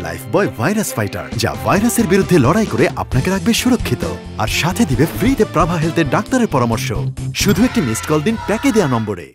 Lifebuoy virus fighter, যা ভাইরাসের বিরুদ্ধে লড়াই করে আপনাকে রাখবে সুরক্ষিত আর সাথে দিবে ফ্রিতে প্রাভা হেলথের ডাক্তারের পরামর্শ। শুধু একটি মিসড কল দিন প্যাকে দেওয়া নম্বরে।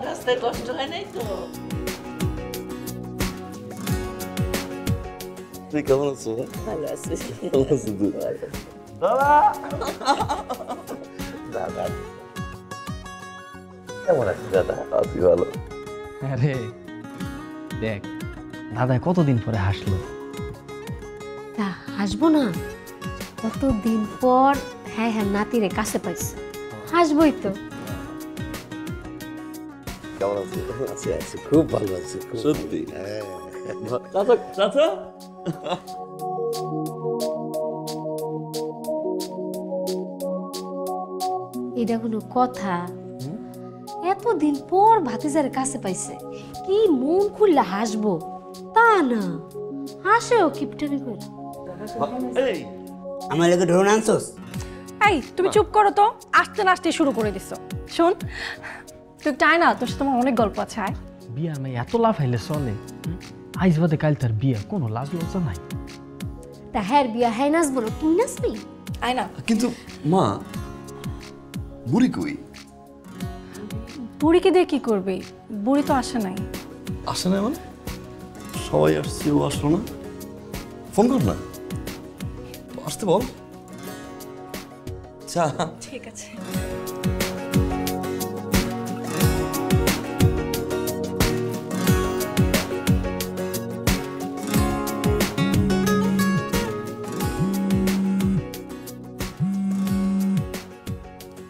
রাস্তায় কষ্ট হয় নাই তো? তুই কেমন আছো? ভালো আছিস? কেমন আছো তুই? দাদা দাদা কেমন আছিস দাদা? আছি ভালো। আরে দেখ, দাদা কতদিন পরে হাসলো। তা হাসবো না? কতদিন পর হ্যাঁ হ্যাঁ নাতিরে কাছে পাইছে, হাসবই তো। কেমন আছি? আছি আছি, খুব ভালো আছি সত্যি। হ্যাঁ চাচা চাচা এটা কোনো কথা? এতদিন পর ভাতিজার কাছে পাইছে, কি মন খুললে হাসবো? তা না, হাসেও কিপটামি করে। এই আমার লাগে ড্রোন আনছোস? এই তুমি চুপ করো তো, আসতে না আসতে শুরু করে দিছো। শোন, তুই চাই না, তোর সাথে আমার অনেক গল্প আছে। আয়। বিয়ার মেয়ে এত লাভ হাইলে চলে? আইজ বাদে কাল তার বিয়া, কোনো লাজ লজ্জা নাই। তা হ্যার বিয়া হ্যাঁ নাচবো না, তুই নাচবি? আয় না। কিন্তু মা, বুড়ি কই? বুড়িকে দিয়ে কি করবি? বুড়ি তো আসে নাই। আসে না মানে? সবাই আসছে, ও আসলো না? ফোন কর না, আসতে বল। আচ্ছা ঠিক আছে।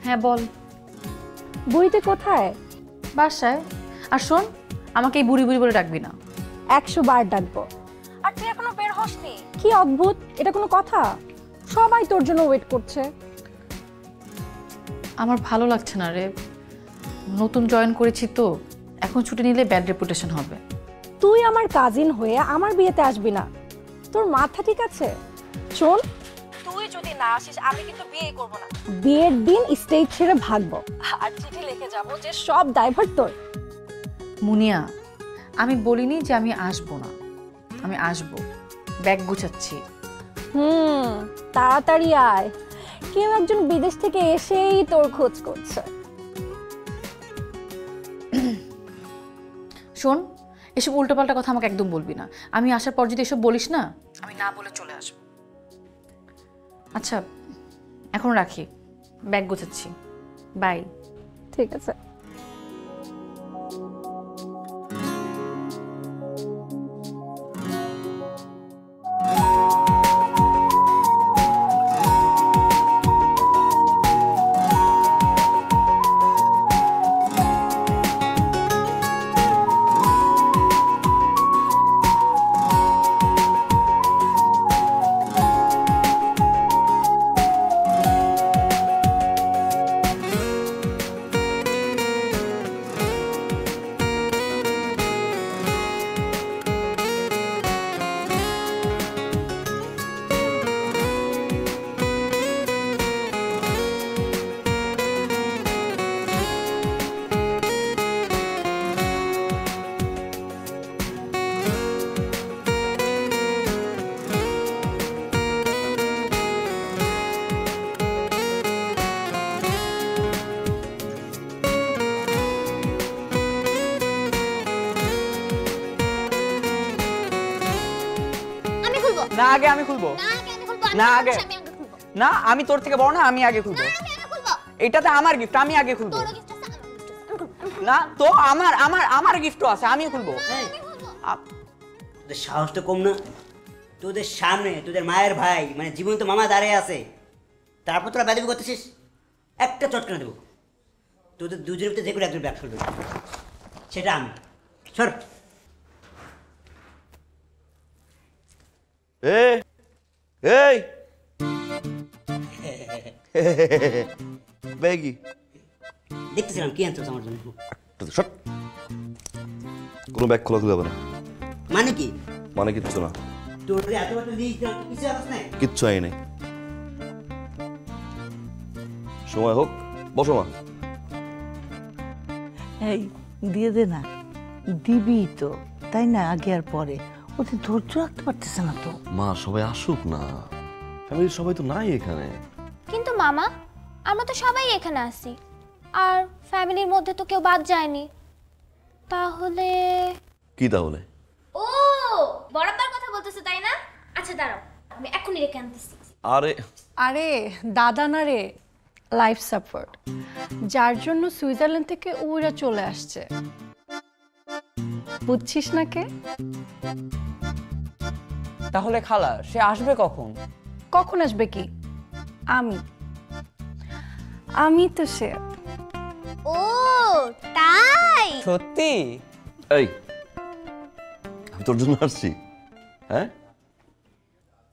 হ্যাঁ বল। বুড়িতে কোথায়? বাসায়। আর শোন, আমাকে এই বুড়ি বুড়ি বলে ডাকবি না। 100 বার ডাকবো। আর তুই এখনো বের হসনি? কি অদ্ভুত, এটা কোনো কথা? সবাই তোর জন্য ওয়েট করছে। আমার ভালো লাগছে না রে, নতুন জয়েন করেছি তো, এখন ছুটি নিলে ব্যাড রেপুটেশন হবে। তুই আমার কাজিন হয়ে আমার বিয়েতে আসবি না, তোর মাথা ঠিক আছে? শোন, তুই যদি না আসিস আমি কিন্তু বিয়ে করব না। বিয়ের দিন স্টেজ ছেড়ে ভাগবো আর চিঠি লিখে যাব যে সব দায়ভার তোর। মুনিয়া, আমি বলিনি যে আমি আসবো না, আমি আসবো, ব্যাগ গুছাচ্ছি। তাড়াতাড়ি আয়, কেউ একজন বিদেশ থেকে এসেই তোর খোঁজ করছে। শোন, এসব উল্টোপাল্টা কথা আমাকে একদম বলবি না। আমি আসার পর যদি এসব বলিস না, আমি না বলে চলে আসবো। আচ্ছা এখন রাখি, ব্যাগ গোছাচ্ছি, বাই। ঠিক আছে। আমি খুলবো না, আগে আমি খুলবো। না, আগে আমি খুলবো, না আগে না, আমি তোর থেকে বড় না, আমি আগে খুলবো। এটাতে আমার গিফট, আমি আগে খুলবো। না তো আমার আমার আমার গিফটও আছে, আমিও খুলবো। তোদের সাহসটা কম না? তোদের সামনে তোদের মায়ের ভাই মানে জীবন তো মামা দাঁড়িয়ে আছে, তারপর তোরা ব্যাধি করতেছিস। একটা চটকানা দেবো, তোদের দুজনের ভিতরে যে কোনো একজন ব্যাগ ফেলবে, সেটা আমি। সর। এই ব্যাগি দেখতেছিলাম কি আনছো আমার জন্য। কোনো ব্যাগ খোলা যাবে না। মানে কি? মানে কিচ্ছু না। তোর এত বড় লিস্ট কিছু আছে না? কিচ্ছু আই নাই। সময় হোক, বসো মা। এই দিয়ে দে না, দিবি তো তাই না? আগে আর পরে ওদের ধৈর্য রাখতে পারতেছে না তো। মা সবাই আসুক না, ফ্যামিলির সবাই তো নাই এখানে। কিন্তু মামা আমরা তো সবাই এখানে আছি, আর ফ্যামিলির মধ্যে তো কেউ বাদ যায়নি। তাহলে কি তাহলে? ও বরাবর কথা বলতেছে তাই না? আচ্ছা দাঁড়াও, আমি এখনই রেখে আনতেছি। আরে আরে দাদা না রে, লাইফ সাপোর্ট, যার জন্য সুইজারল্যান্ড থেকে ওরা চলে আসছে, বুঝছিস না কে? তাহলে খালা সে আসবে কখন? কখন আসবে কি? আমি তো সে। ও তাই? সত্যি? এই আমি তোর জন্য আসছি? হ্যাঁ,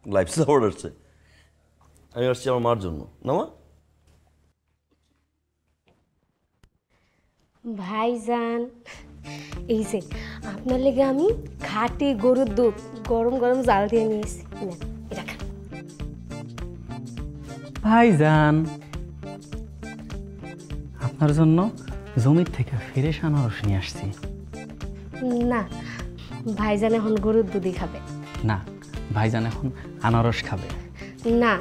লাইফ সাপোর্ট আসছে। আমি আসছি আমার মার জন্য না মা? ভাইজান, এই যে আপনার লেগে আমি খাঁটি গরুর দুধ গরম গরম জাল দিয়ে নিয়েছি, এটা খান। ভাইজান, আপনার জন্য জমির থেকে ফ্রেশ আনারস নিয়ে আসছি। না, ভাইজান এখন গরুর দুধই খাবে। না, ভাইজান এখন আনারস খাবে। না,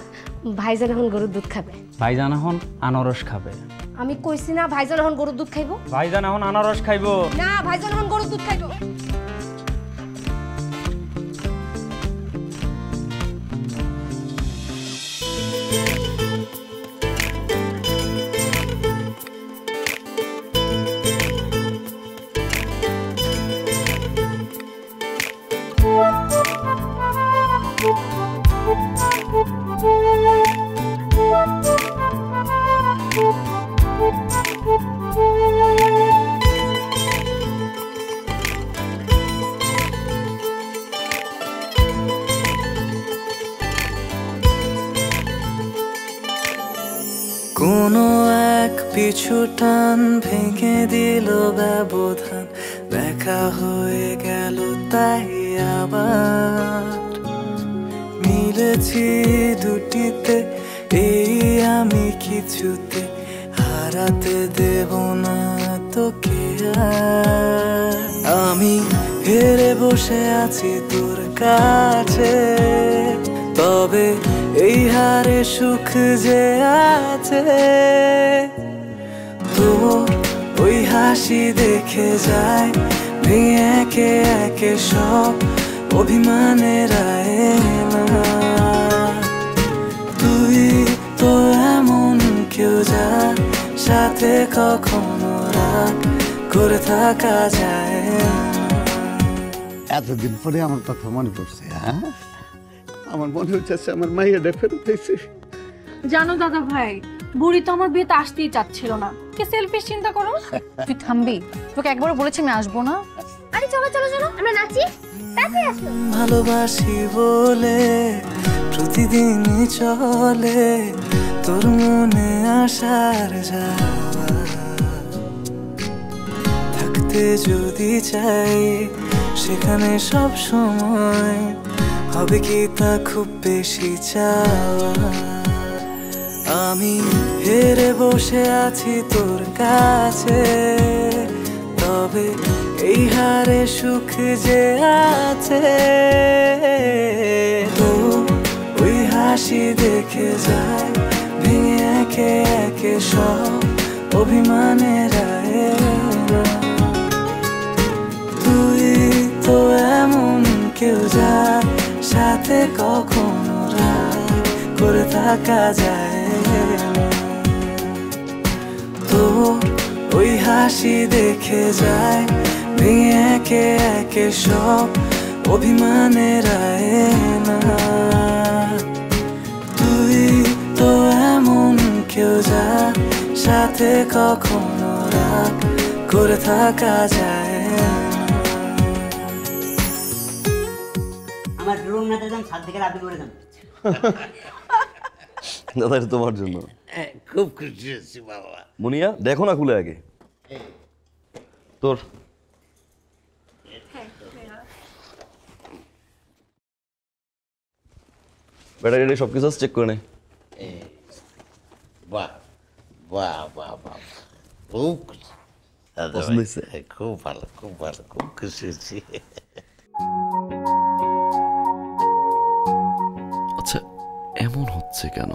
ভাইজান এখন গরুর দুধ খাবে। ভাইজান এখন আনারস খাবে। আমি কইছি না ভাইজান এখন গরুর দুধ খাইবো? ভাইজান এখন আনারস খাইবো। না, ভাইজান এখন গরুর দুধ খাইবো। কোনো এক পিছু টান ভেঙে দিল ব্যবধান, দেখা হয়ে গেল তাই আবার মিলেছি দুটিতে, এই আমি কিছুতে হারাতে দেব না তোকে আর। আমি হেরে বসে আছি তোর কাছে, তবে এই হারে সুখ যে আছে, তোর ওই হাসি দেখে যায় ভেঙে একে একে সব অভিমানের আয়না। তুই তো এমন কেউ যা সাথে কখনো রাগ করে থাকা যায় না। এতদিন পরে আমার কথা মনে পড়ছে। হ্যাঁ, আমার মনে হচ্ছে আমার মাইয়াটা ফেরত হয়েছে। জানো দাদা ভাই, বুড়ি তো আমার বিয়েতে আসতেই চাচ্ছিল না। কে সেলফিশ চিন্তা করো? তুই থামবি? তোকে একবার বলেছি আমি আসবো না। আরে চলো চলো চলো আমরা নাচি, তাড়াতাড়ি আসো। ভালোবাসি বলে প্রতিদিনই চলে তোর মনে আসার যাওয়া, থাকতে যদি চাই সেখানে সব সময়, হবে কি তা খুব বেশি চাওয়া। আমি হেরে বসে আছি তোর কাছে, তবে এই হারে সুখ যে আছে, তো ওই হাসি দেখে যায় ভেঙে একে একে সব অভিমানের আয়না। তুই তো এমন কেউ যা সাথে কখনো রাগ করে থাকা যায় তোর ওই হাসি দেখে যায় ভেঙে একে একে সব অভিমানের আয়না তুই তো এমন কেউ যা সাথে কখনো রাগ করে থাকা যায় আমার ড্রোন না দিলাম ছাদ থেকে লাফিয়ে পড়ে যান দাদা এটা তোমার জন্য খুব খুশি হয়েছি বাবা মুনিয়া দেখো না খুলে আগে তোর ব্যাটারি সব কিছু চেক করে নে বাহ বাহ বাহ বাহ খুব পছন্দ হয়েছে? খুব ভালো খুব ভালো খুব খুশি হয়েছি আচ্ছা এমন হচ্ছে কেন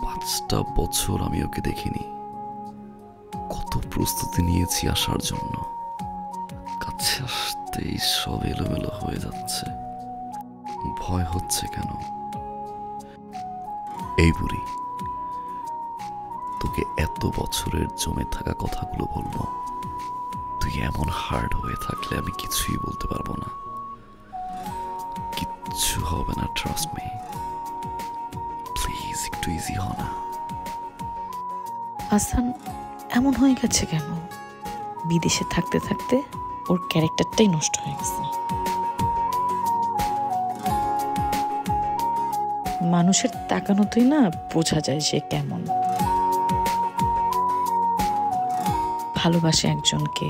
5টা বছর আমি ওকে দেখিনি কত প্রস্তুতি নিয়েছি আসার জন্য কাছে আসতেই সব এলোমেলো হয়ে যাচ্ছে ভয় হচ্ছে কেন এই বুড়ি তোকে এত বছরের জমে থাকা কথাগুলো বলবো তুই এমন হার্ড হয়ে থাকলে আমি কিছুই বলতে পারবো না কিচ্ছু হবে না ট্রাস্ট মি প্লিজ একটু ইজি হ না আসান এমন হয়ে গেছে কেন বিদেশে থাকতে থাকতে ওর ক্যারেক্টারটাই নষ্ট হয়ে গেছে মানুষের তাকানোতেই না বোঝা যায় সে কেমন ভালোবাসে একজনকে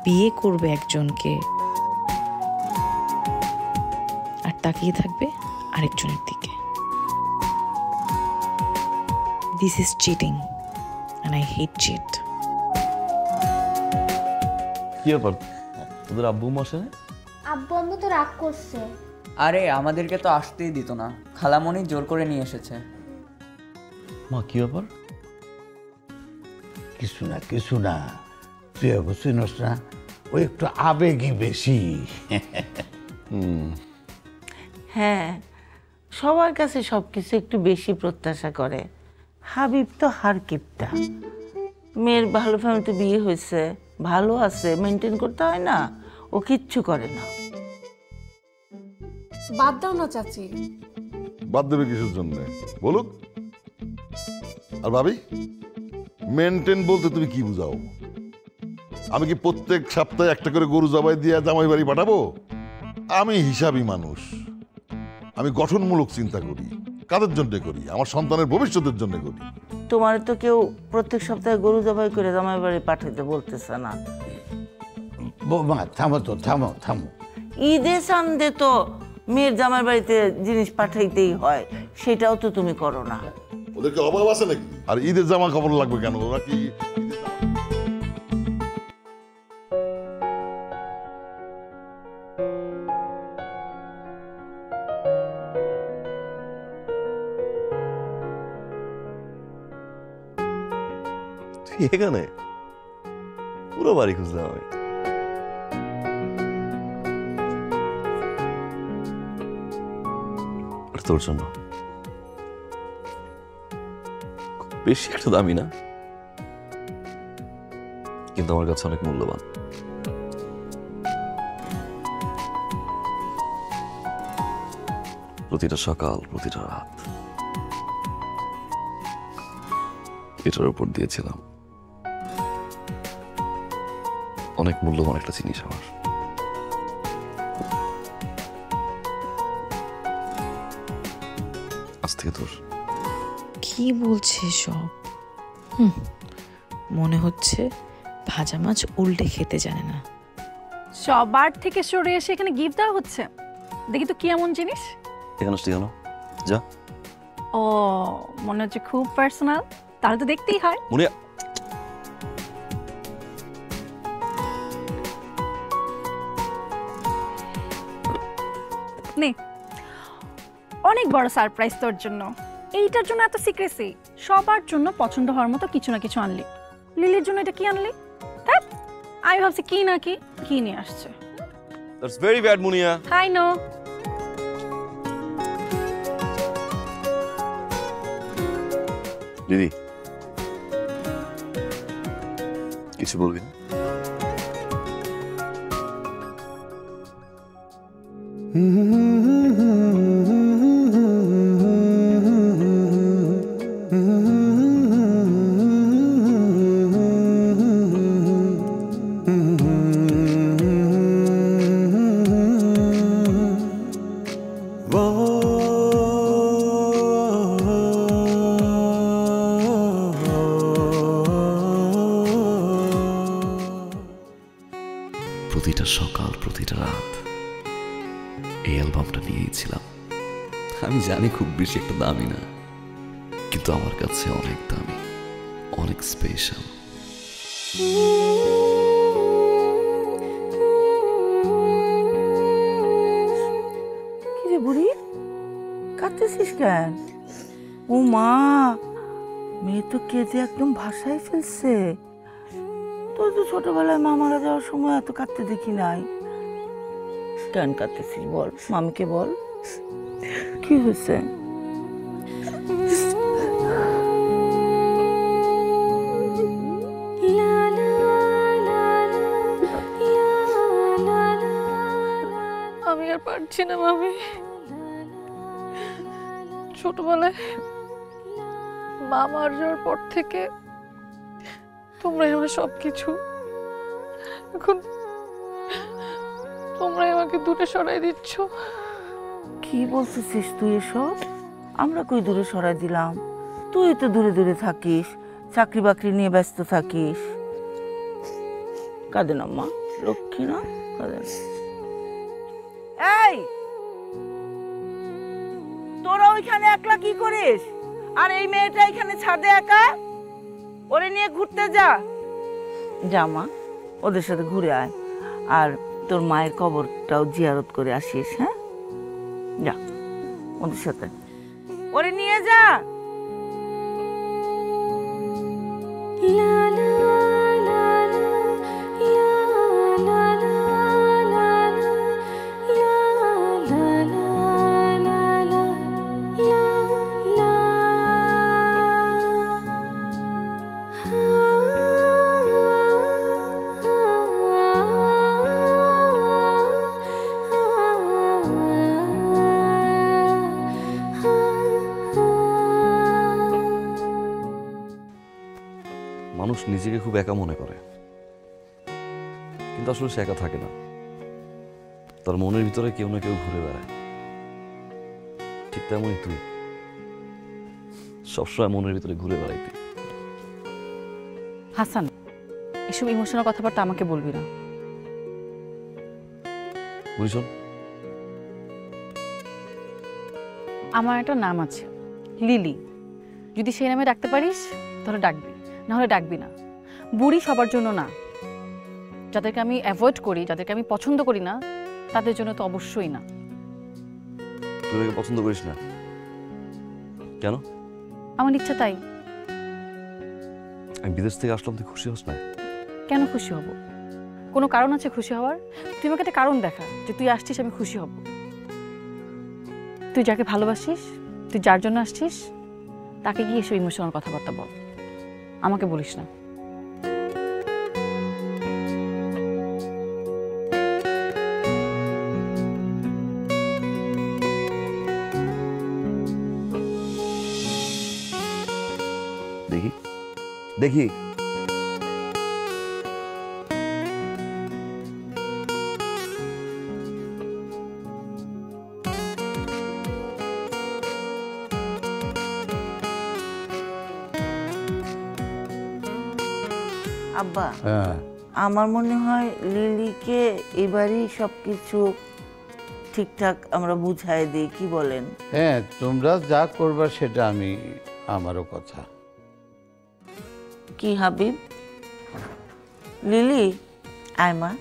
বিয়ে করবে একজনকে আর তাকিয়ে থাকবে আরেকজনের দিকে this is cheating and I hate cheat কি ব্যাপার তোদের আব্বু আসে না আব্বু আম্মু তো রাগ করছে আরে আমাদেরকে তো আসতেই দিত না খালামণি জোর করে নিয়ে এসেছে মা কি ব্যাপার কিছু না তুই ওকে চিনস না ও একটু আবেগী বেশি হ্যাঁ সবার কাছে সবকিছু একটু বেশি প্রত্যাশা করে হাবিব তো হারকিপটা মেয়ের ভালো ফ্যামিলিতে বিয়ে হয়েছে ভালো আছে মেনটেন করতে হয় না ও কিচ্ছু করে না বাদ দাও না চাচি বাদ দেবে কিসের জন্য বলুক আর ভাবি মেনটেন বলতে তুমি কি বুঝাও আমি কি প্রত্যেক সপ্তাহে একটা করে গরু জবাই দিয়ে জামাই বাড়ি পাঠাবো আমি হিসাবী মানুষ আমি গঠনমূলক চিন্তা করি কাদের জন্য করি আমার সন্তানের ভবিষ্যতের জন্য করি তোমার তো কেউ প্রত্যেক সপ্তাহে গরু জবাই করে জামাই বাড়ি পাঠাইতে বলতেছে না বৌমা থামো তো থামো ঈদে সানডে তো মেয়ের জামাই বাড়িতে জিনিস পাঠাইতেই হয় সেটাও তো তুমি করো না ওদেরকে অভাব আছে নাকি আর ঈদের জামা কাপড় লাগবে কেন ওরা কি এখানে পুরো বাড়ি খুঁজলাম আমি তোর জন্য বেশি একটা দামি না কিন্তু আমার কাছে অনেক মূল্যবান প্রতিটা সকাল প্রতিটা রাত এটার উপর দিয়েছিলাম অনেক মূল্যবান একটা জিনিস আমার আজ থেকে তোর কি বলছে সব মনে হচ্ছে ভাজা মাছ উল্টে খেতে জানে না সবার থেকে সরে এসে এখানে গিফট দেওয়া হচ্ছে দেখি তো কি এমন জিনিস এখানে আসতে কেন যা ও মনে হচ্ছে খুব পার্সোনাল তাহলে তো দেখতেই হয় মনে নে অনেক বড় সারপ্রাইজ তোর জন্য এইটার জন্য এত সিক্রেসি সবার জন্য পছন্দ হওয়ার মতো কিছু না কিছু আনলি লিলির জন্য এটা কি আনলি ধ্যাৎ আমি ভাবছি কি না কি নিয়ে আসছে that's very bad Munia I know দিদি কিছু বলবি না? প্রতিটা সকাল প্রতিটা রাত এই অ্যালবামটা নিয়েই ছিলাম। আমি জানি খুব বেশি একটা দামি না, কিন্তু আমার কাছে অনেক দামি, অনেক স্পেশাল। কিরে বুড়ি, কাঁদতেছিস কেন? ও মা, মেয়ে তো কেঁদে একদম ভাষায় ফেলছে। তোর তো ছোটবেলায় মা মারা যাওয়ার সময় এত কাঁদতে দেখি নাই। কেন কাঁদতেছিস বল, মামিকে বল কি হয়েছে? আমি আর পারছি না মামি। ছোটবেলায় মা মারা যাওয়ার পর থেকে তোমরাই আমার সবকিছু। এখন তোমরাই আমাকে দূরে সরাই দিচ্ছ। কি বলতেছিস তুই এসব? আমরা কই দূরে সরাই দিলাম? তুই তো দূরে দূরে থাকিস, চাকরি বাকরি নিয়ে ব্যস্ত থাকিস। কাঁদে না মা, লক্ষ্মী না, কাঁদে না। এই তোরা ওইখানে একলা কি করিস? আর এই মেয়েটা এখানে ছাদে একা, ওরে নিয়ে ঘুরতে যা। যা মা, ওদের সাথে ঘুরে আয়, আর তোর মায়ের কবরটাও জিয়ারত করে আসিস। হ্যাঁ, যা ওদের সাথে, ওরে নিয়ে যা। মানুষ নিজেকে খুব একা মনে করে, কিন্তু আসলে সে একা থাকে না। তার মনের ভিতরে কেউ না কেউ ঘুরে বেড়ায়। ঠিক তেমনই তুই সবসময় মনের ভিতরে ঘুরে বেড়াইতি। হাসান, এসব ইমোশনাল কথাবার্তা আমাকে বলবি না। বুঝছ, আমার একটা নাম আছে, লিলি। যদি সেই নামে ডাকতে পারিস তাহলে ডাকবি, না হলে ডাকবি না। বুড়ি সবার জন্য না। যাদেরকে আমি অ্যাভয়েড করি, যাদেরকে আমি পছন্দ করি না, তাদের জন্য তো অবশ্যই না। তুই আমাকে পছন্দ করিস না কেন? আমার ইচ্ছা তাই। আমি বিদেশ থেকে আসলাম, তুই খুশি হস না? কেন খুশি হব? কোনো কারণ আছে খুশি হওয়ার? তুই আমাকে একটা কারণ দেখা যে তুই আসছিস, আমি খুশি হব। তুই যাকে ভালোবাসিস, তুই যার জন্য আসছিস, তাকে গিয়ে এসব ইমোশনাল কথাবার্তা বল, আমাকে বলিস না। দেখি দেখি আব্বা, আমার মনে হয় লিলিকে এবারই সবকিছু ঠিকঠাক আমরা বুঝাই দিই, কি বলেন? হ্যাঁ, তোমরা যা করবা সেটা আমারও কথা। কি হাবিব, লিলি আয় মা,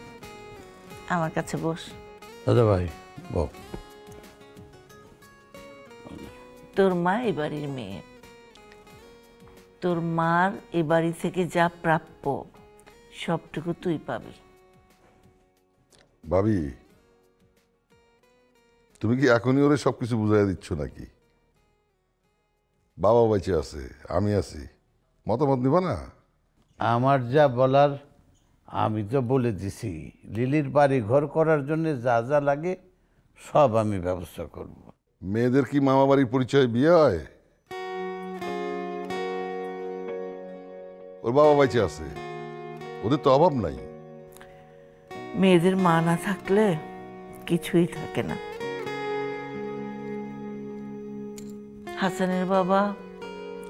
আমার কাছে বস। দাদা ভাই বল। তোর মা এবাড়ির মেয়ে, তোর মার এ বাড়ি থেকে যা প্রাপ্য সবটুকু তুই পাবি। ভাবি, তুমি কি এখনই ওরে সবকিছু বুঝাই দিচ্ছ নাকি? বাবা বেঁচে আছে, আমি আছি, মতামত নিবা না? আমার যা বলার আমি তো বলে দিছি। লিলির বাড়ি ঘর করার জন্য যা যা লাগে সব আমি ব্যবস্থা করব। মেয়েদের কি মামা বাড়ির পরিচয় বিয়ে হয়? ওর বাবা বেঁচে আছে, ওদের তো অভাব নাই। মেয়েদের মা না থাকলে কিছুই থাকে না। হাসানের বাবা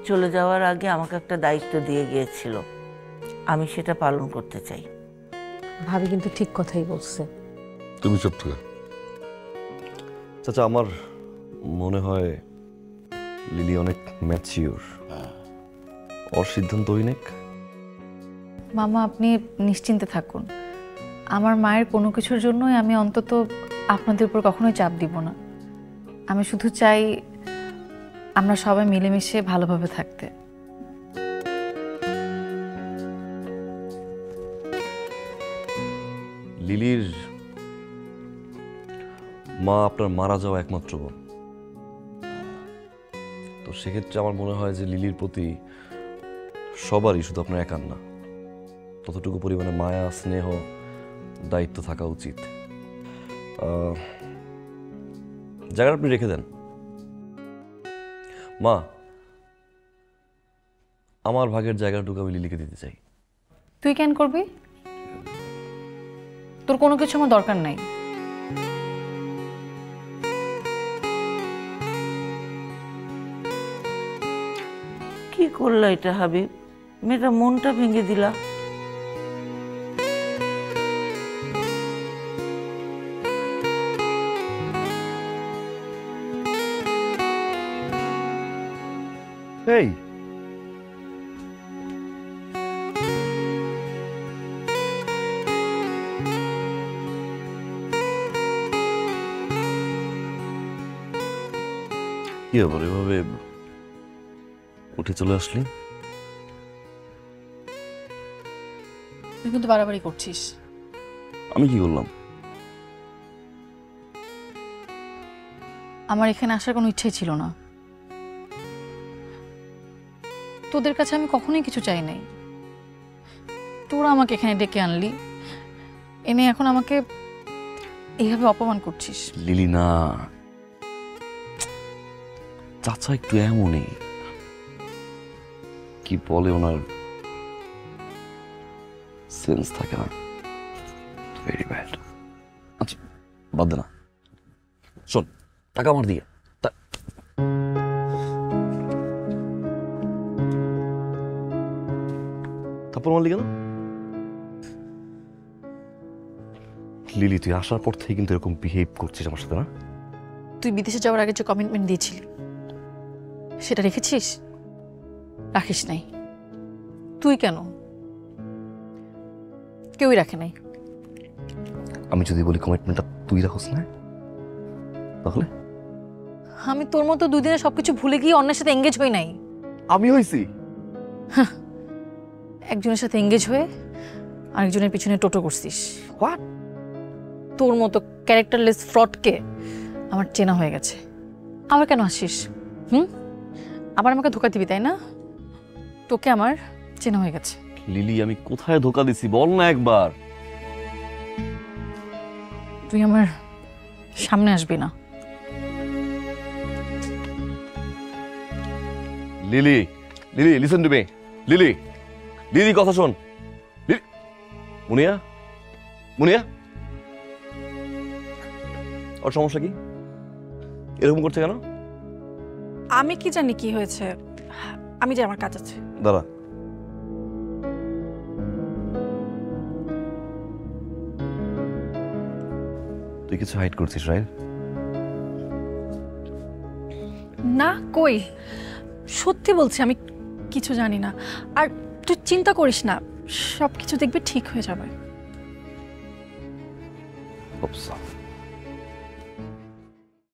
চলে যাওয়ার আগে আমাকে একটা দায়িত্ব দিয়ে গিয়েছিল, আমি সেটা পালন করতে চাই। ভাবি কিন্তু ঠিক কথাই বলছে। তুমি চুপ থাকো। চাচা, আমার মনে হয় লিলি অনেক ম্যাচিওর, ওর সিদ্ধান্ত অনেক। মামা, আপনি নিশ্চিন্তে থাকুন। আমার মায়ের কোনো কিছুর জন্যই আমি অন্তত আপনাদের উপর কখনোই চাপ দিব না। আমি শুধু চাই আমরা সবাই মিলেমিশে ভালোভাবে থাকতে। লিলির মা আপনার মারা যাওয়া একমাত্র বোন, তো সেক্ষেত্রে আমার মনে হয় যে লিলির প্রতি সবারই, শুধু আপনার একার না, ততটুকু পরিমাণে মায়া, স্নেহ, দায়িত্ব থাকা উচিত। জায়গাটা আপনি রেখে দেন। মা, আমার ভাগের জায়গাটুকু আমি লিলিকে দিতে চাই। তুই কেন করবি? তোর কোনো কিছু আমার দরকার নাই। কি করলা এটা হাবিব? মেয়েটা মনটা ভেঙে দিলা। এই কি আবার এভাবে উঠে চলে আসলি? তুই কিন্তু বাড়াবাড়ি করছিস। আমি কি করলাম? আমার এখানে আসার কোনো ইচ্ছাই ছিল না। তোদের কাছে আমি কখনোই কিছু চাই নাই। তোরা আমাকে এখানে ডেকে আনলি, এনে এখন আমাকে এইভাবে অপমান করছিস। লিলি না, চাচা একটু এমনই, কি বলে ওনার সেন্স থাকে না, ভেরি ব্যাড। আচ্ছা বাদ দে না, শোন, টাকা আমার দিয়ে। তারপর মারলি কেন? লিলি, তুই আসার পর থেকে কিন্তু এরকম বিহেভ করছিস আমার সাথে, না? তুই বিদেশে যাওয়ার আগে যে কমিটমেন্ট দিয়েছিলি সেটা রেখেছিস? রাখিস নাই। তুই কেন? কেউই রাখে নাই। আমি যদি বলি কমিটমেন্টটা তুই রাখস না, তাহলে? আমি তোর মতো দুদিনে সবকিছু ভুলে গিয়ে অন্যের সাথে এঙ্গেজ হই নাই। আমি হইছি? একজনের সাথে এঙ্গেজ হয়ে আরেকজনের পিছনে টোটো করছিস। হোয়াট? তোর মতো ক্যারেক্টারলেস ফ্রডকে আমার চেনা হয়ে গেছে। আবার কেন আসিস? আবার আমাকে ধোকা দিবি, তাই না? তোকে আমার চেনা হয়ে গেছে। লিলি, আমি কোথায় ধোকা দিছি বল না একবার। তুই আমার সামনে আসবি না। Lily, lily, listen to me. Lily, lily, কথা শোন। মুনিয়া, মুনিয়া, ওর সমস্যা কি? এরকম করছে কেন? আমি কি জানি কি হয়েছে, আমি যে আমার কাজ আছে। দাঁড়া, তুই কিছু হাইড করছিস, রাইট? না, কই, সত্যি বলছি আমি কিছু জানি না। আর তুই চিন্তা করিস না, সব কিছু দেখবি ঠিক হয়ে যাবে।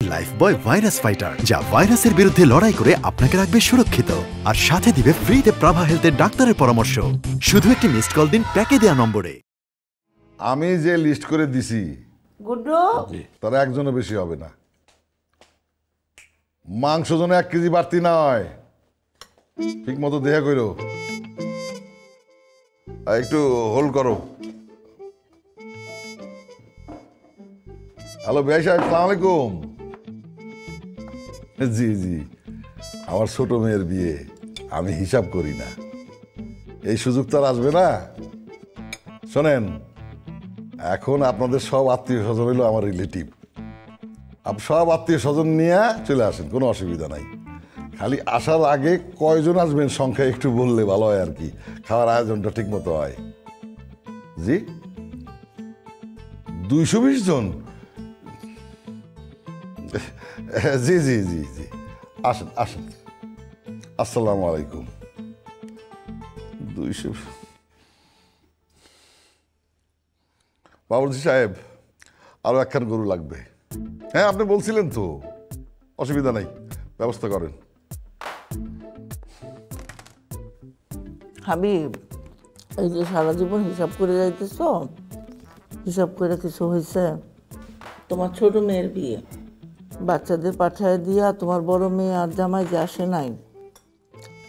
লাইফবয় ভাইরাস ফাইটার, যা ভাইরাসের বিরুদ্ধে লড়াই করে আপনাকে রাখবে সুরক্ষিত আর সাথে দিবে ফ্রিতে প্রাভা হেলথের ডাক্তারের পরামর্শ। শুধু একটি মিসড কল দিন প্যাকে দেয়া নম্বরে। আমি যে লিস্ট করে দিছি গুড্ডু, তারা একজনও বেশি হবে না। মাংস যেন 1 কেজি বাড়তি নয়, ঠিক মতো দেখা করো, একটু হোল্ড করো। হ্যালো ভাই সাহেব, সালাম আলাইকুম। জি জি, আমার ছোট মেয়ের বিয়ে, আমি হিসাব করি না, এই সুযোগ তো আর আসবে না। শোনেন, এখন আপনাদের সব আত্মীয় স্বজন হইলো আমার রিলেটিভ, সব আত্মীয় স্বজন নিয়ে চলে আসেন, কোনো অসুবিধা নাই। খালি আসার আগে কয়জন আসবেন সংখ্যা একটু বললে ভালো হয় আর কি, খাওয়ার আয়োজনটা ঠিক মতো হয়। জি 220 জন? জি জি জি জি, আসেন আসেন। আসসালামু আলাইকুম। 200। বাবুর্চি সাহেব, আরো একখান গরু লাগবে। হ্যাঁ আপনি বলছিলেন তো, অসুবিধা নাই, ব্যবস্থা করেন। হাবিব, এই যে সারা জীবন হিসাব করে যাইতেছ, হিসাব করে কিছু হয়েছে? তোমার ছোট মেয়ের বিয়ে, বাচ্চাদের পাঠায় দিয়া তোমার বড় মেয়ে আর জামাই যে আসে নাই,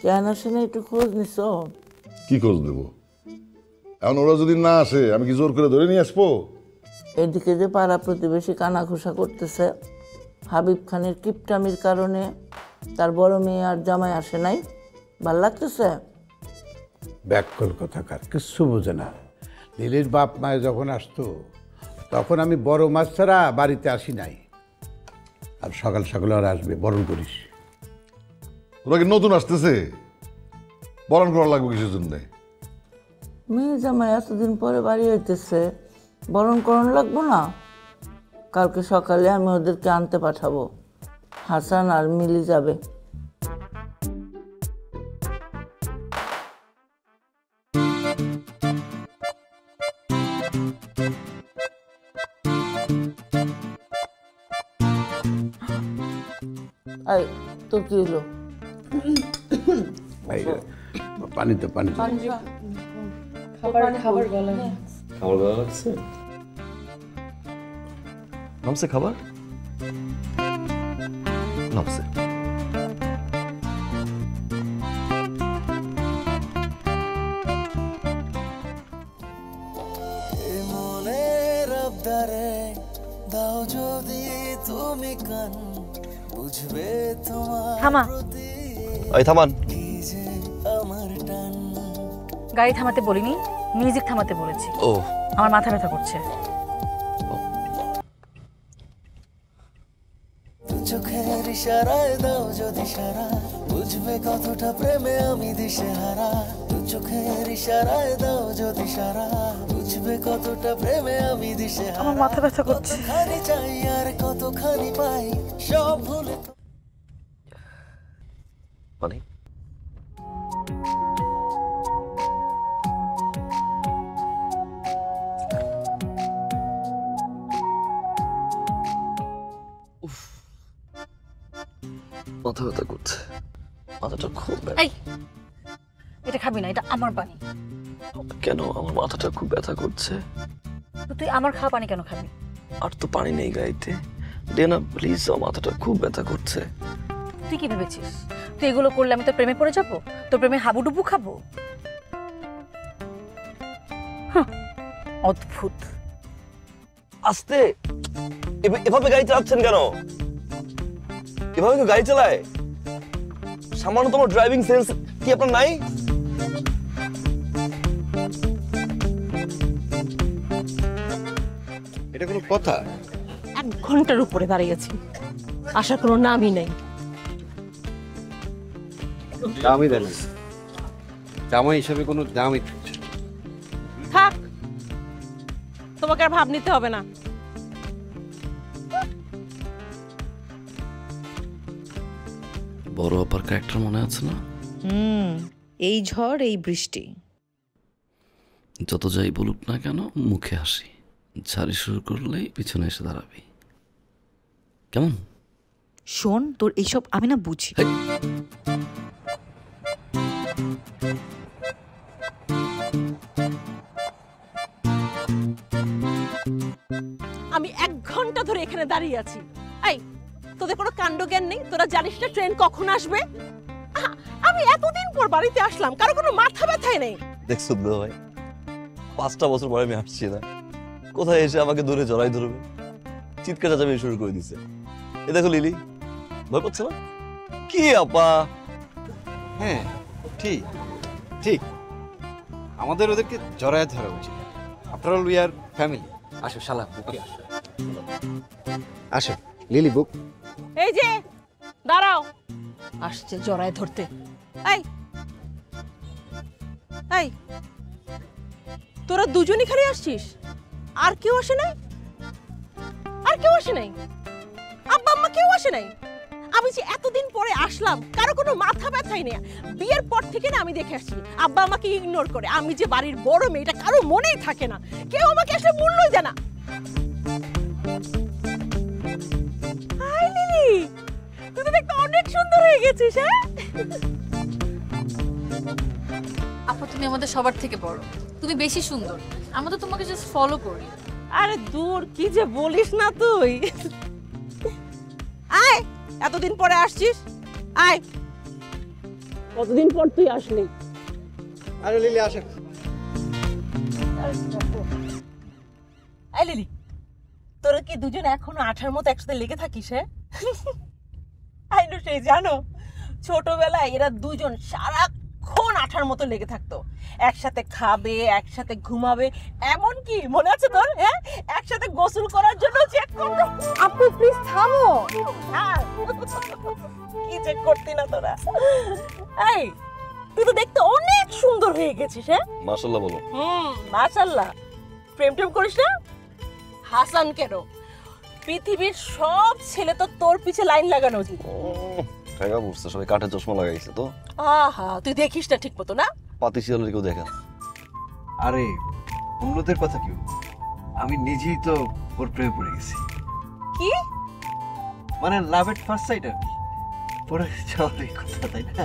কেন আসে নাই একটু খোঁজ নিছ? কি খোঁজ দেবো? এখন ওরা যদি না আসে আমি কি জোর করে ধরে নিয়ে আসবো? এদিকে যে পাড়া প্রতিবেশী কানাঘুষা করতেছে হাবিব খানের কিপটামির কারণে তার বড় মেয়ে আর জামাই আসে নাই, ভাল লাগতেছে? ব্যাককল কথাকার, কিচ্ছু বোঝে না। লিলির বাপ মায়ে যখন আসতো তখন আমি বড় মাছ ছাড়া বাড়িতে আসি নাই। আর সকাল সকাল আর আসবে, বরণ করিস। ওরা কি নতুন আসতেছে? বরণ করা লাগবে কিসের জন্য? মেয়ে জামাই এতদিন পরে বাড়ি হইতেছে, বরণ করণ লাগবো না? কালকে সকালে আমি ওদেরকে আনতে পাঠাবো, হাসান আর মিলি যাবে। এই তোর কি হলো? পানি তো পানি। খাবার গলা লাগছে? নামছে খাবার? নামছে। মনের আবদারে দাও যদি তুমি কান, বুঝবে তোমার প্রতি এই থামান। আমার টান। গাড়ি থামাতে বলিনি, মিউজিক থামাতে বলেছি। ও, আমার মাথা ব্যথা করছে। চোখের ইশারায় দাও যদি সারা, বুঝবে কতটা প্রেমে আমি দিশেহারা। চোখের ইশারায় দাও যদি সারা, বুঝবে কতটা প্রেমে আমি দিশেহারা। আমার মাথা ব্যথা করছে। কতখানি চাই আর কতখানি পাই, সব ভুলে মানে মাথা ব্যথা করছে, মাথাটা খুব ব্যথা। এই, এটা খাবি না, এটা আমার পানি। কেন? আমার মাথাটা খুব ব্যথা করছে। তো তুই আমার খাওয়া পানি কেন খাবি? আর তো পানি নেই গাইতে। ডেনা প্লিজ, আমার মাথাটা খুব ব্যথা করছে। তুই কি ভেবেছিস তুই এগুলো করলে আমি তোর প্রেমে পড়ে যাবো, তোর প্রেমে হাবুডুবু খাবো? অদ্ভুত। আস্তে, এভাবে গাড়ি চালাচ্ছেন কেন? এভাবে কেউ গাড়ি চালায়? সামান্য তোমার ড্রাইভিং সেন্স কি আপনার নাই? এটা কোনো কথা? 1 ঘন্টার উপরে দাঁড়িয়েছি, আসার কোনো নামই নেই। দামই দেন, জামাই হিসাবে কোনো দামই থাক, তোমাকে আর ভাব নিতে হবে না। বড় আপার ক্যারেক্টার মনে আছে না? এই ঝড় এই বৃষ্টি, যত যাই বলুক না কেন মুখে হাসি, ঝাড়ি শুরু করলেই পিছনে এসে দাঁড়াবি। কেমন? শোন, তোর এইসব আমি না বুঝি। আমি 1 ঘন্টা ধরে এখানে দাঁড়িয়ে আছি। এই, তোদের কোনো কাণ্ড জ্ঞান নেই? তোরা জানিস না ট্রেন কখন আসবে? আমি এতদিন পর বাড়িতে আসলাম, কারো কোনো মাথা ব্যথাই নেই। দেখছো দুলা ভাই, 5টা বছর পরে আমি আসছি না, কোথায় এসে আমাকে দূরে জড়াই ধরবে, চিৎকার চাচামি শুরু করে দিছে। এ দেখো লিলি, ভয় পাচ্ছে না? কি আপা? হ্যাঁ ঠিক ঠিক, আমাদের ওদেরকে জড়ায় ধরা উচিত। After all we are family. আসো শালা বুকে আসো, আসো লিলি বুক। এই যে দাঁড়াও, আসছে জড়ায় ধরতে। এই এই, তোরা দুজনই খালি আসছিস, আর কেউ আসে নাই? আর কেউ আসে নাই? আব্বা আম্মা কেউ আসে নাই? আমি যে এতদিন পরে আসলাম, কারো কোনো মাথা ব্যথাই নেই। বিয়ের পর থেকে না আমি দেখে আসছি আব্বা আমাকে ইগনোর করে। আমি যে বাড়ির বড় মেয়ে এটা কারো মনেই থাকে না, কেউ আমাকে আসলে মূল্যই দেয় না। হাই লিলি, তুই তো দেখতে অনেক সুন্দর হয়ে গেছিস। হ্যাঁ আপা, তুমি আমাদের সবার থেকে বড়, তুমি বেশি সুন্দর, আমরা তো তোমাকে জাস্ট ফলো করি। আরে দূর, কি যে বলিস না তুই। আয়, এতদিন পরে আসছিস, আয়। কতদিন পর তুই আসলি? আরে লিলি আসো। এই লিলি, তোরা কি দুজন এখনো আঠার মতো একসাথে লেগে থাকিস? হ্যাঁ আইনো, সেই জানো ছোটবেলায় এরা দুজন সারাক্ষণ আঠার মতো লেগে থাকতো, একসাথে খাবে, একসাথে ঘুমাবে, এমন কি মনে আছে তোর? হ্যাঁ, একসাথে গোসল করার জন্য চেক করতো। আপু প্লিজ থামো। কি চেক করতি না তোরা? এই, তুই তো দেখতে অনেক সুন্দর হয়ে গেছিস। হ্যাঁ মাশাআল্লাহ বলো। মাশাআল্লাহ। প্রেম টেম করিস না? হাসান কেন, পৃথিবীর সব ছেলে তো তোর পিছে লাইন লাগানো উচিত। টাকা বুঝছে, সবাই কাঠে চশমা লাগাইছে তো। আহা, তুই দেখিস না ঠিক মতো না? পাতিশিয়ালের কেউ দেখে? আরে অন্যদের কথা কি, আমি নিজেই তো ওর প্রেমে পড়ে গেছি। কি মানে লাভ এট ফার্স্ট সাইট আর কি, পরে যাওয়ার কথা, তাই না?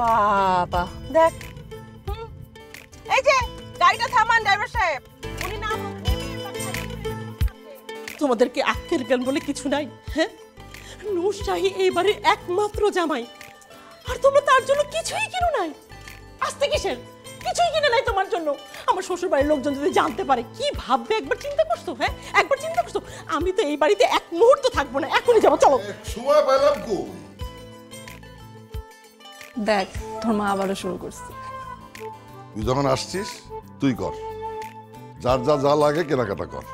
বাবা দেখ, এই যে গাড়িটা থামান ড্রাইভার সাহেব, উনি না তোমাদেরকে আক্কেল জ্ঞান বলে কিছু নাই? হ্যাঁ, নূর শাহী এই বাড়ির একমাত্র জামাই, আর তোমরা তার জন্য কিছুই কিনো নাই। আসতে কিসের? কিছুই কিনে নাই তোমার জন্য। আমার শ্বশুর বাড়ির লোকজন যদি জানতে পারে কি ভাববে, একবার চিন্তা করছো? হ্যাঁ একবার চিন্তা করছো? আমি তো এই বাড়িতে এক মুহূর্ত থাকবো না, এখনই যাবো। চলো। সময় পেলাম কো? দেখ, তোর মা আবারও শুরু করছে। তুই যখন আসছিস তুই কর, যার যা যা লাগে কেনাকাটা কর।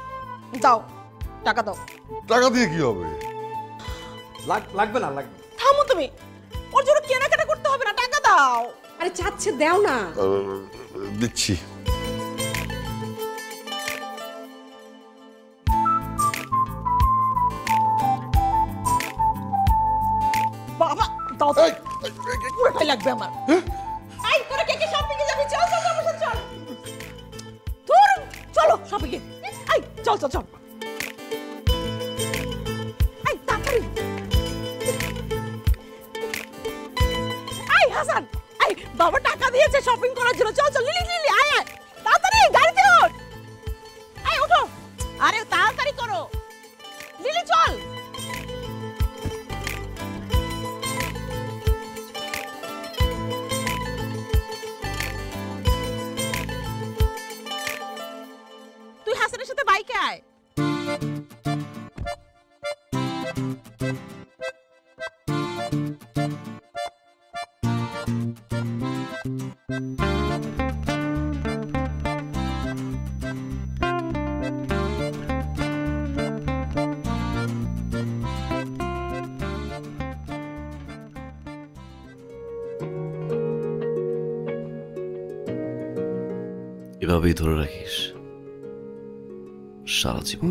দাও, টাকা দাও। টাকা দিয়ে কি হবে? লাগবে না, লাগবে। থামো তুমি, ওর জন্য কেনাকাটা করতে হবে না, টাকা দাও। আরে চাচ্ছে দাও না। দিচ্ছি। বাবা দাও, পুরোটাই লাগবে আমার। এই তোরা কে কে শপিং এ যাবি? চল চল আমার সাথে চল। তোর চলো শপিং এ। এই চল চল চল। এই তাড়াতাড়ি। এই হাসান, এই বাবা টাকা দিয়েছে শপিং করার জন্য, চল চল। লিলি লিলি আয় আয় তাড়াতাড়ি, গাড়িতে ওঠ। এই ওঠো, আরে তাড়াতাড়ি করো। লিলি চল। তুই হাসানের সাথে বাইকে আয়। এভাবেই ধরে রাখিস সারা জীবন।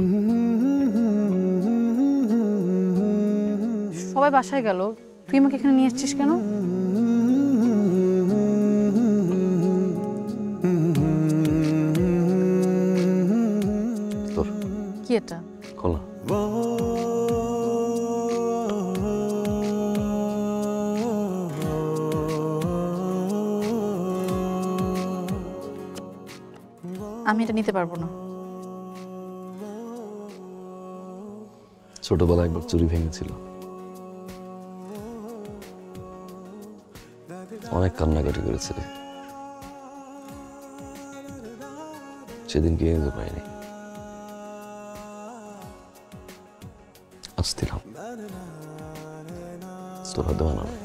সবাই বাসায় গেল, তুই আমাকে এখানে নিয়ে এসেছিস কেন? কি এটা? খোলা। আমি এটা নিতে পারবো না। ছোটবেলায় একবার চুরি ভেঙেছিল, অনেক কান্নাকাটি করেছিলে, সেদিন গিয়ে নিতে পারিনি। আজ দিলাম, তোর হাতে বানাবে।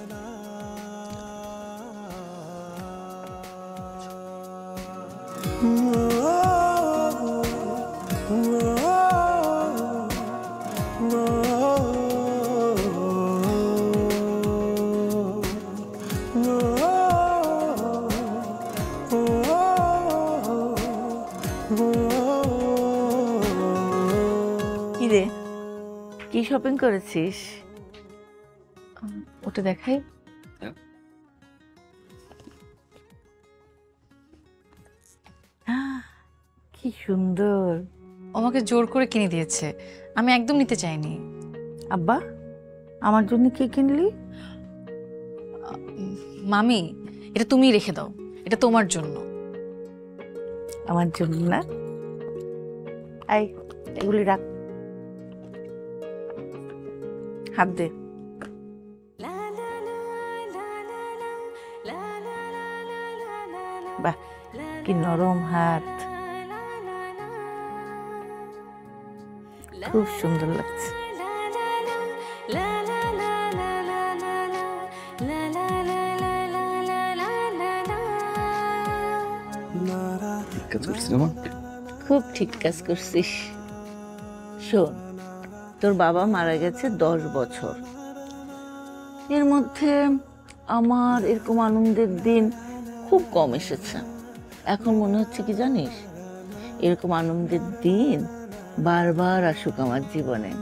কিরে, কি শপিং করেছিস? ওটা দেখাই। কি সুন্দর। আমাকে জোর করে কিনে দিয়েছে, আমি একদম নিতে চাইনি। আব্বা, আমার জন্য কি কিনলি? মামি, এটা তুমি রেখে দাও, এটা তোমার জন্য। আমার জন্য না? আই, এগুলি রাখ, হাত দে। বাহ, কি নরম হাত, খুব সুন্দর লাগছে। খুব ঠিক কাজ করছিস। শোন, তোর বাবা মারা গেছে 10 বছর। এর মধ্যে আমার এরকম আনন্দের দিন খুব কম এসেছে। এখন মনে হচ্ছে কি জানিস, এরকম আনন্দের দিন বারবার আসুক আমার জীবনে।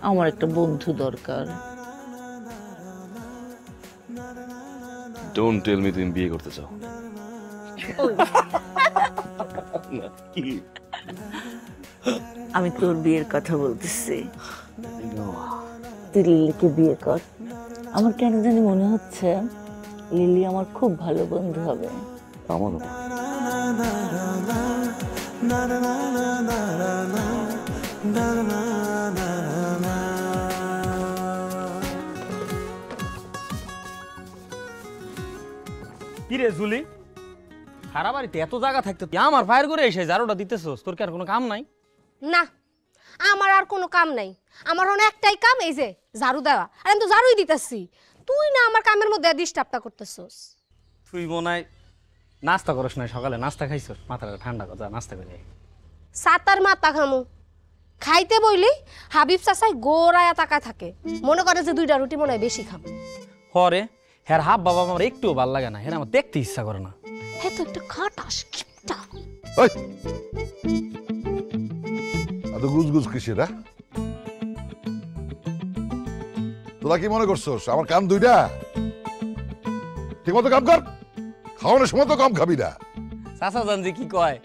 আমার একটা বন্ধু দরকার। ডোন্ট টেল মি তুমি বিয়ে করতে চাও। আমি তোর বিয়ের কথা বলতেছি। তুই লিলিকে বিয়ে কর। আমার কেন জানি মনে হচ্ছে লিলি আমার খুব ভালো বন্ধু হবে। আমারও। কিরে জুলি, সারা বাড়িতে এত জায়গা থাকতে তুই আমার ফায়ার করে এসে ঝাড়ুটা দিতেছস, তোর কি আর কোনো কাম নাই? না, আমার আর কোনো কাম নাই। আমার হন একটাই কাম, এই যে ঝাড়ু দেওয়া। আর আমি তো ঝাড়ুই দিতেছি, তুই না আমার কামের মধ্যে ডিস্টার্বটা করতেছস। তুই মনে হয় নাস্তা করস না, সকালে নাস্তা খাইছস, মাথাটা ঠান্ডা কথা, নাস্তা করে আয়। সাতার মাথা খামু খাইতে বইলি হাবিব চাচাই গোড়ায়া তাকায় থাকে, মনে করে যে 2টা রুটি মনে হয় বেশি খাবো। হরে হ্যাঁ হাব বাবা আমার একটুও ভাল লাগে না, হ্যাঁ আমার দেখতে ইচ্ছা করে না। হ্যাঁ তো একটা খাটাস কিপটা। ওই এত গুজগুজ কিসের? তোরা কি মনে করছস আমার কাম 2টা? ঠিক মতো কাম কর, খাওয়ানোর সময় তো কম খাবি না। চাচা জান যে কি কয়,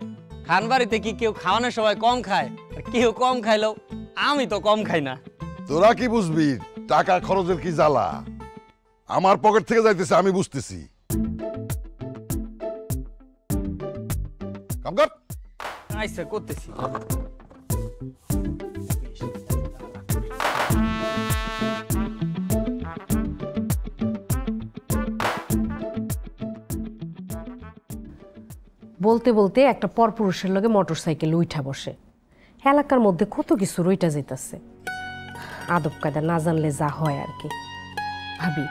খান বাড়িতে কি কেউ খাওয়ানোর সময় কম খায়, আর কেউ কম খাইলেও আমি তো কম খাই না। তোরা কি বুঝবি টাকা খরচের কি জ্বালা? আমার পকেট থেকে যাইতেছে, আমি বুঝতেছি। কাম কর। আচ্ছা করতেছি। বলতে বলতে একটা পরপুরুষের লগে মোটরসাইকেল উঠা বসে। এলাকার মধ্যে কত কিছু রইটা যেতেছে, আদব কায়দা না জানলে যা হয় আর কি। ভাবি,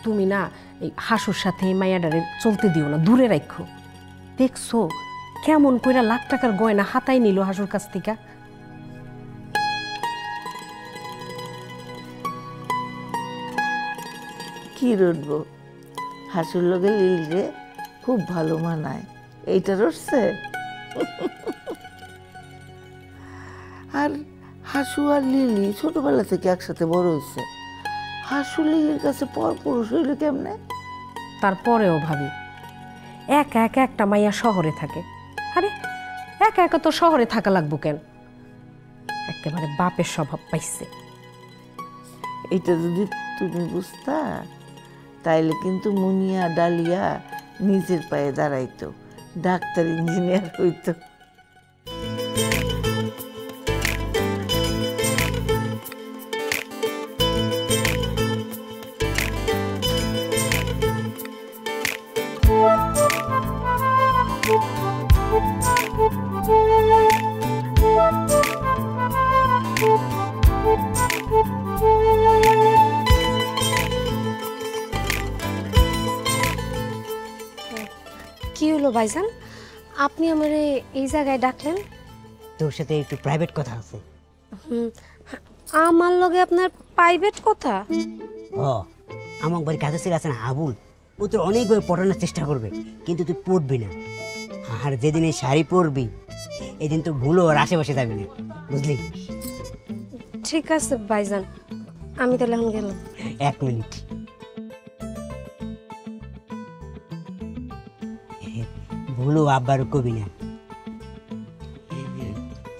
তুমি না এই হাসুর সাথে এই মায়াডারে চলতে দিও না, দূরে রাখো। দেখছো কেমন কইরা লাখ টাকার গয়না হাতাই নিল হাসুর কাছ থেকে। কি রটবো, হাসুর লগে লিলিরে খুব ভালো মানায়, এইটা রটছে। আর হাসু আর লিলি ছোটবেলা থেকে একসাথে বড় হয়েছে। হাসু লিলির কাছে পরপুরুষ হইল কেমনে? তারপরেও ভাবি, একা একা একটা মাইয়া শহরে থাকে। আরে একা একা তো শহরে থাকা লাগবো কেন? একেবারে বাপের স্বভাব পাইছে। এটা যদি তুমি বুঝতা তাইলে কিন্তু মুনিয়া ডালিয়া নিজের পায়ে দাঁড়াইতো, ডাক্তার ইঞ্জিনিয়ার হইতো। ভাইজান, আপনি আমারে এই জায়গায় ডাকলেন? তোর সাথে একটু প্রাইভেট কথা আছে। আমার লগে আপনার প্রাইভেট কথা? ও আমার বাড়ি কাজে ছিল আছে না আবুল, ও তোর অনেকভাবে পড়ানোর চেষ্টা করবে, কিন্তু তুই পড়বি না। আর যেদিন এই শাড়ি পরবি এদিন তো ভুলো আর আশেপাশে যাবি না, বুঝলি? ঠিক আছে ভাইজান, আমি তাহলে এখন গেলাম। 1 মিনিট। ভুলো আব্বার কবি না।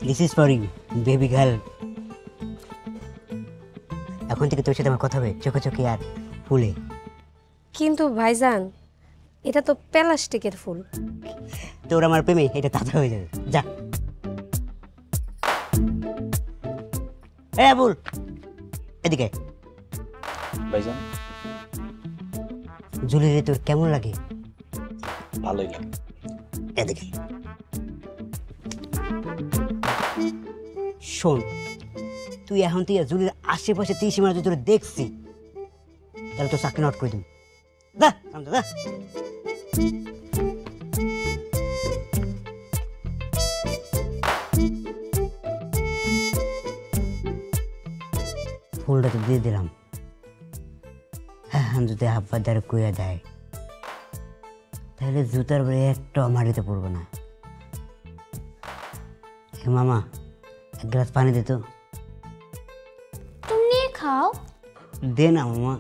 This is for you baby girl. এখন থেকে তোর সাথে আমার কথা হবে চোখে চোখে আর ফুলে। কিন্তু ভাইজান, এটা তো প্লাস্টিকের ফুল। তোর আমার প্রেমে এটা তাজা হয়ে যাবে। যা এ আবুল, এদিকে। ভাইজান, জুলিরে তোর কেমন লাগে? ভালোই লাগে। এদিকে শোন, তুই এখন তুই জুলির আশেপাশে 30 মিনিট তোর দেখছি, তাহলে তো চাকরি নট করে দিবি। যা যা। ফুলটা তো দিয়ে দিলাম, হ্যাঁ যদি আব্বার দ্বারা কুইয়া দেয় তাহলে জুতার বাড়ি একটা মাটিতে পড়বো না। মামা, 1 গ্লাস পানি দে তো। তুমি নিয়ে খাও। দে না মামা।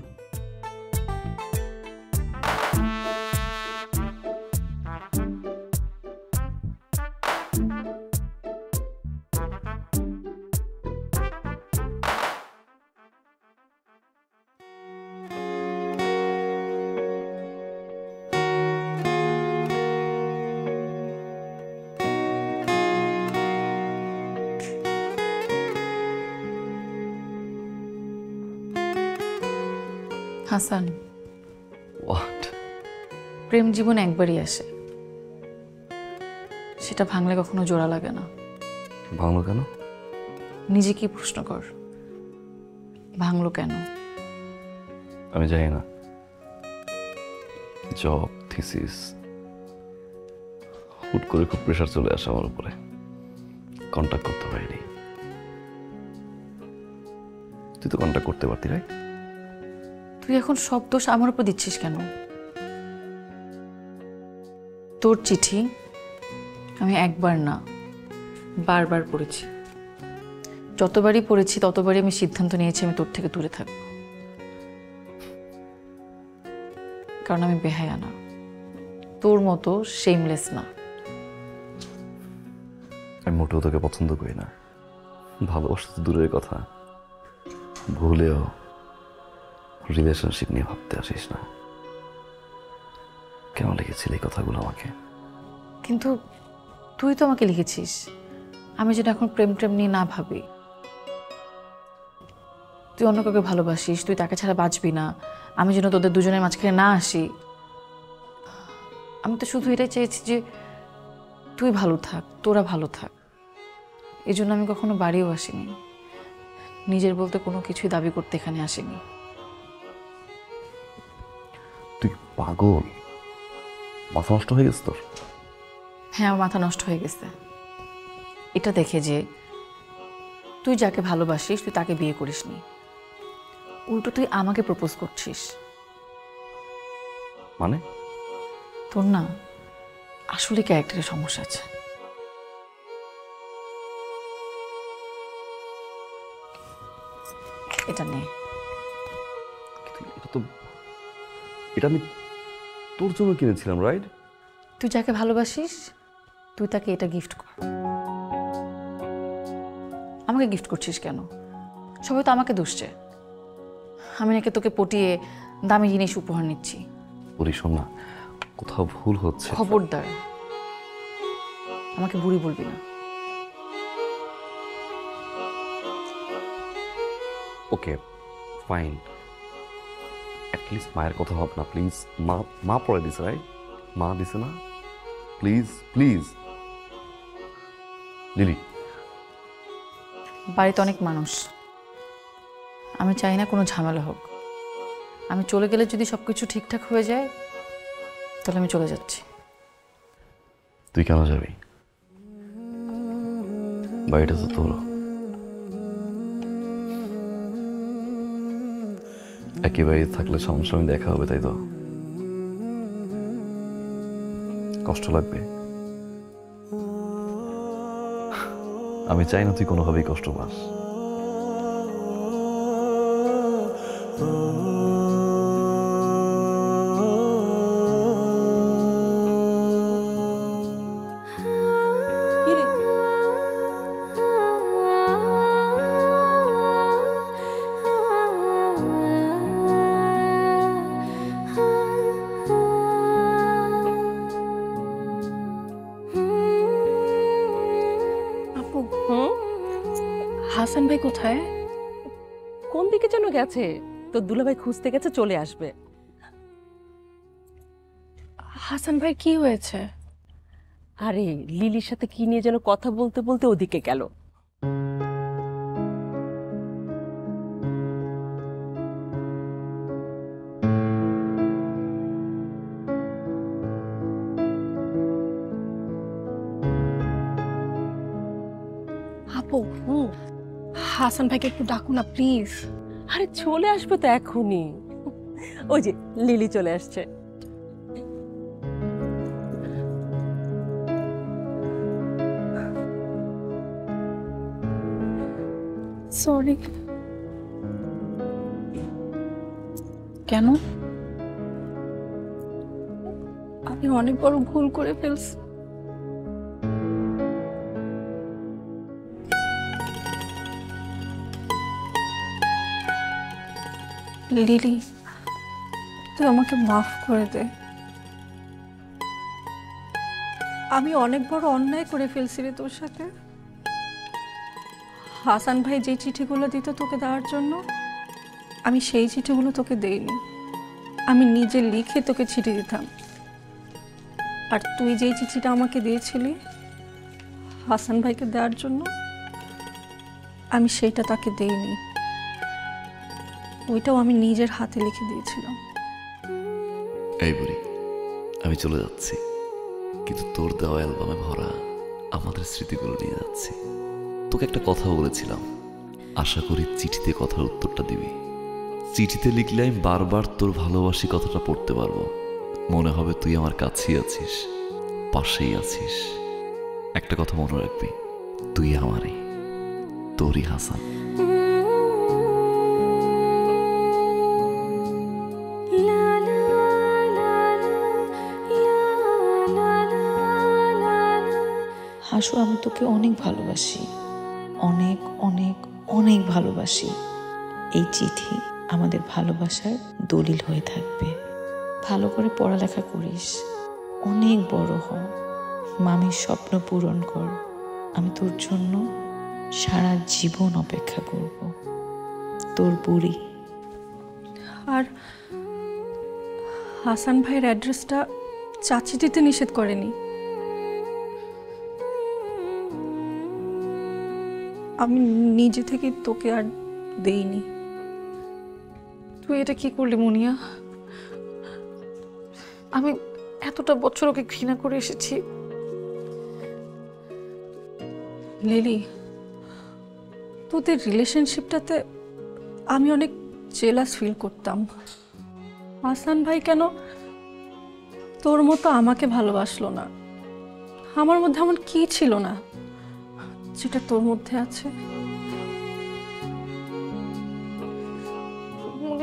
হাসান, হোয়াট? প্রেম জীবন একবারই আসে, সেটা ভাঙলে কখনো জোড়া লাগে না। ভাঙলো কেন? নিজে কি প্রশ্ন কর, ভাঙলো কেন? আমি জানি না। জব, থিসিস, হুট করে খুব প্রেশার চলে আসে আমার উপরে, কন্ট্যাক্ট করতে পারিনি। তুই তো কন্ট্যাক্ট করতে পারতি, রাইট? তুই এখন সব দোষ আমার উপর দিচ্ছিস কেন? তোর চিঠি আমি একবার না বারবার পড়েছি। যতবারই পড়েছি ততবারই আমি সিদ্ধান্ত নিয়েছি আমি তোর থেকে দূরে থাকবো, কারণ আমি বেহায়া না, তোর মতো শেমলেস না। আমি মোটেও তোকে পছন্দ করি না, ভালোবাসা তো দূরের কথা, ভুলেও রিলেশনশিপ নিয়ে ভাবতে আসিস না। কেমন লিখেছিলি এই কথাগুলো আমাকে? কিন্তু তুই তো আমাকে লিখেছিস আমি যেন এখন প্রেম প্রেম নিয়ে না ভাবি। তুই অন্য কাউকে ভালোবাসিস, তুই তাকে ছাড়া বাঁচবি না, আমি যেন তোদের দুজনের মাঝখানে না আসি। আমি তো শুধু এটাই চেয়েছি যে তুই ভালো থাক, তোরা ভালো থাক। এই জন্য আমি কখনো বাড়িও আসিনি, নিজের বলতে কোনো কিছুই দাবি করতে এখানে আসিনি। তুই পাগল? মাথা নষ্ট হয়ে গেছে তোর? হ্যাঁ, আমার মাথা নষ্ট হয়ে গেছে এটা দেখে যে তুই যাকে ভালোবাসিস তুই তাকে বিয়ে করিসনি, উল্টো তুই আমাকে প্রপোজ করছিস। মানে? তোর না আসলে ক্যারেক্টারের সমস্যা আছে। এটা নে। এটা আমি তোর জন্য কিনেছিলাম, রাইট? তুই যাকে ভালোবাসিস তুই তাকে এটা গিফট কর। আমাকে গিফট করছিস কেন? সবাই তো আমাকে দুষছে, আমি নাকি তোকে পটিয়ে দামি জিনিস উপহার নিচ্ছি। বলি শোন না, কোথাও ভুল হচ্ছে। খবরদার আমাকে বুড়ি বলবি না। ওকে ফাইন, অ্যাটলিস্ট মায়ের কথা ভাব না প্লিজ। মা পড়ে দিছে, রাইট? মা দিছে না? Please please lily. বাড়িতে অনেক মানুষ, আমি চাই না কোনো ঝামেলা হোক। আমি চলে গেলে যদি সবকিছু ঠিকঠাক হয়ে যায় তাহলে আমি চলে যাচ্ছি। তুই কেন যাবি? বাড়িটা তো তোর। একই বাড়িতে থাকলে সামনাসামনি দেখা হবে, তাই তো? কষ্ট লাগবে। আমি চাই না তুই কোনোভাবেই কষ্ট পাস। হাসান ভাই কোথায়? কোন দিকে যেন গেছে, তো দুলাভাই খুঁজতে গেছে, চলে আসবে। হাসান ভাই কি হয়েছে? আরে লিলির সাথে কি নিয়ে যেন কথা বলতে বলতে ওদিকে গেল। আপু, হাসান ভাইকে একটু ডাকো না প্লিজ। আরে চলে আসবে তো এখনই। ওই যে লিলি চলে আসছে। সরি। কেন? আমি অনেক বড় ভুল করে ফেলছি। লিলি, তুই আমাকে মাফ করে দে। আমি অনেক বড় অন্যায় করে ফেলছি রে তোর সাথে। হাসান ভাই যে চিঠিগুলো দিত তোকে দেওয়ার জন্য, আমি সেই চিঠিগুলো তোকে দেইনি। আমি নিজে লিখে তোকে চিঠি দিতাম। আর তুই যেই চিঠিটা আমাকে দিয়েছিলি হাসান ভাইকে দেওয়ার জন্য, আমি সেইটা তাকে দেইনি। ওইটাও আমি নিজের হাতে লিখে দিয়েছিলাম। এই বুড়ি, আমি চলে যাচ্ছি, কিন্তু তোর দেওয়া অ্যালবামে ভরা আমাদের স্মৃতিগুলো নিয়ে যাচ্ছি। তোকে একটা কথা বলেছিলাম, আশা করি চিঠিতে কথার উত্তরটা দিবি। চিঠিতে লিখলে আমি বারবার তোর ভালোবাসি কথাটা পড়তে পারবো। মনে হবে তুই আমার কাছেই আছিস, পাশেই আছিস। একটা কথা মনে রাখবি, তুই আমারই, তোরই হাসান। হাসু, আমি তোকে অনেক ভালোবাসি, অনেক অনেক অনেক ভালোবাসি। এই চিঠি আমাদের ভালোবাসার দলিল হয়ে থাকবে। ভালো করে পড়ালেখা করিস, অনেক বড় হ, মামির স্বপ্ন পূরণ কর। আমি তোর জন্য সারা জীবন অপেক্ষা করব। তোর বুড়ি। আর হাসান ভাইয়ের অ্যাড্রেসটা চাচি দিতে নিষেধ করেনি। আমি নিজে থেকে তোকে আর দেইনি। তুই এটা কি করলি মুনিয়া? আমি এতটা বছর ওকে ঘৃণা করে এসেছি। লিলি, তোদের রিলেশনশিপটাতে আমি অনেক জেলাস ফিল করতাম। হাসান ভাই কেন তোর মতো আমাকে ভালোবাসলো না? আমার মধ্যে এমন কি ছিল না যেটা তোর মধ্যে আছে?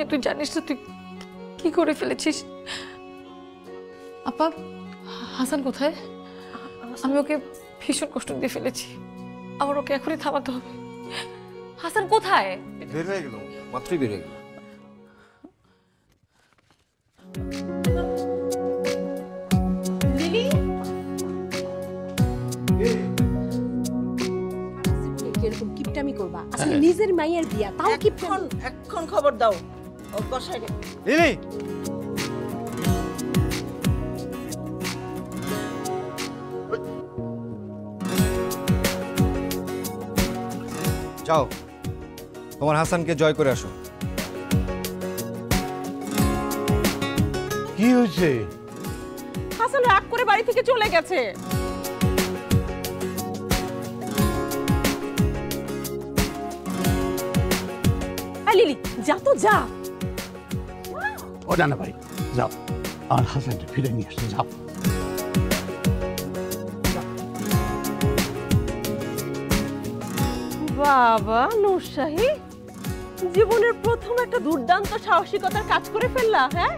তুই জানিস তো তুই কি করে ফেলেছিস? আপা, হাসান কোথায়? আমি ওকে ভীষণ কষ্ট দিয়ে ফেলেছি। আমার ওকে এখনই থামাতে হবে। হাসান কোথায়? বের হয়ে গেল, মাত্রই বের হয়ে গেল। এরকম কিপটামি করবা? আসলে নিজের মায়ের বিয়া, তাও কিপটামি। এখন খবর দাও ও কষাই রে। লিলি, যাও তোমার হাসানকে জয় করে আসো। কি হয়েছে? হাসান রাগ করে বাড়ি থেকে চলে গেছে। লিলি যা তো যা। ও জানা ভাই যাও, আমার হাজবেন্ডকে ফিরে নিয়ে আসতে যাও। বাবা নূরশাহী, জীবনের প্রথম একটা দুর্দান্ত সাহসিকতার কাজ করে ফেললা। হ্যাঁ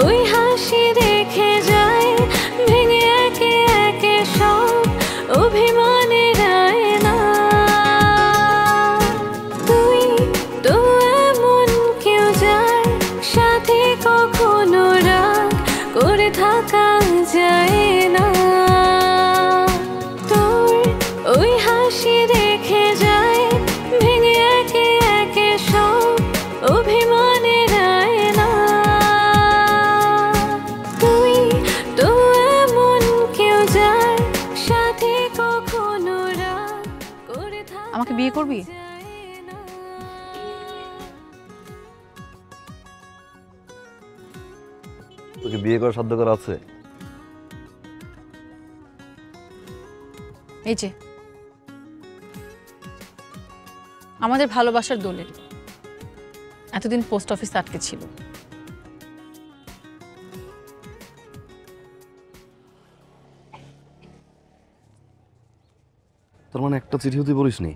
ওই হাসি দেখে যায় ভেঙে একে একে সব অভিমানের আয়না। তুই তো এমন কেউ যার সাথে কখনো রাগ করে থাকা যায় না। তোর ওই হাসি দেখে যায় ভেঙে একে একে সব অভিমানের আয়না। তুই তো এমন কেউ যার সাথে কখনো রাগ করে থাকা। আমাকে বিয়ে করবি? তোকে বিয়ে করার সাধ্য করা আছে? এই যে আমাদের ভালোবাসার দলিল, এতদিন পোস্ট অফিস আটকে ছিল। তোর মানে একটা চিঠিও তুই বলিসনি?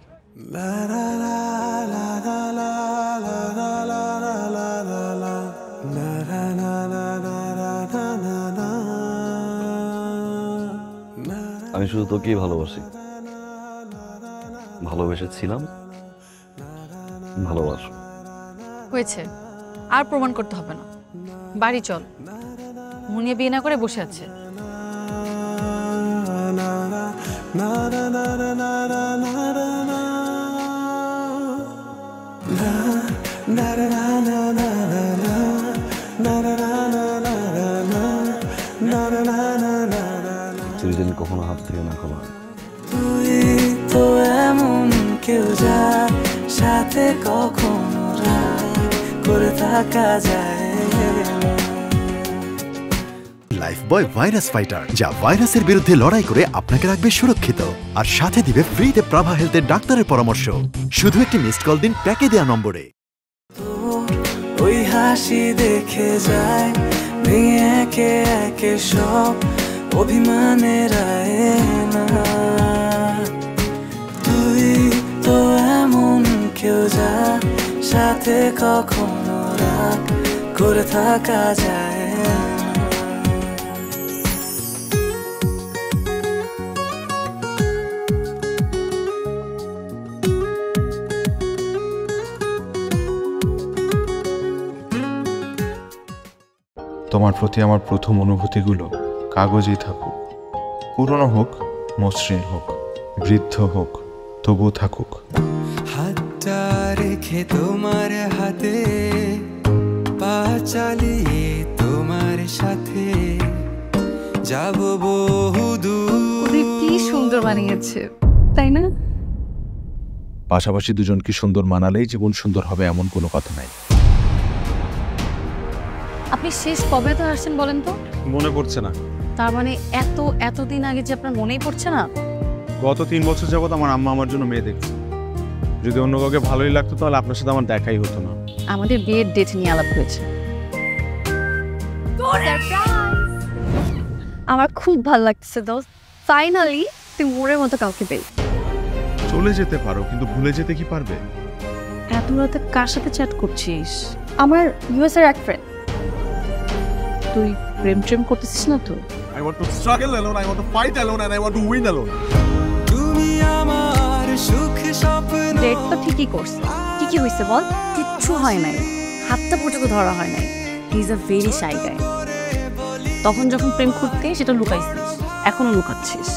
আমি শুধু তোকেই ভালোবাসি, ভালোবেসেছিলাম, ভালোবাসো। হয়েছে, আর প্রমাণ করতে হবে না। বাড়ি চল, মুনিয়া বিয়ে না করে বসে আছে। চিরদিন কখনো হাত থেকে না খোলা। তুই তো এমন কেউ যার সাথে কখনো রাগ করে থাকা যায়। লাইফবয় ভাইরাস ফাইটার, যা ভাইরাসের বিরুদ্ধে লড়াই করে আপনাকে রাখবে সুরক্ষিত আর সাথে দিবে ফ্রিতে প্রাভা হেলথের ডাক্তারের পরামর্শ। শুধু একটি মিসড কল দিন প্যাকে দেওয়া নম্বরে। ওই হাসি দেখে যায় ভেঙে একে একে সব অভিমানের আয়না। তুই তো এমন কেউ যার সাথে কখনো রাগ করে থাকা যায়। তোমার প্রতি আমার প্রথম অনুভূতিগুলো কাগজেই থাকুক, পুরনো হোক, মসৃণ হোক, বৃদ্ধ হোক, তবুও থাকুক। হাতটা রেখে তোমার হাতে পা চালিয়ে তোমার সাথে যাব বহুদূর। কি সুন্দর বানিয়েছে, তাই না? পাশাপাশি দুজনকে সুন্দর মানালেই জীবন সুন্দর হবে এমন কোনো কথা নাই। আপনি শেষ কবে তো আসছেন বলেন তো? মনে পড়ছে না। তার মানে এতদিন আগে যে আপনার মনেই পড়ছে না? গত 3 বছর যাবত আমার আম্মা আমার জন্য মেয়ে দেখছে। যদি অন্য কাউকে ভালোই লাগতো তাহলে আপনার সাথে আমার দেখাই হতো না। আমাদের বিয়ের ডেট নিয়ে আলাপ হয়েছে। আমার খুব ভালো লাগছে দোস্ত, ফাইনালি তুই মোড়ের মতো কাউকে পেলি। চলে যেতে পারো, কিন্তু ভুলে যেতে কি পারবে? এত রাতে কার সাথে চ্যাট করছিস? আমার ইউএস এর এক ফ্রেন্ড। তুই প্রেম করতেছিস না তো? I want to struggle alone, I want to fight alone and I want to win alone. তুমি আমার সুখ স্বপ্ন। ডেট তো ঠিকই করছে, কি হইছে বল? কিচ্ছু হয় নাই, হাতটা পর্যন্ত ধরা হয় নাই। He is a very shy guy. তখন যখন প্রেম করতে সেটা লুকাইছিস, এখনো লুকাচ্ছিস।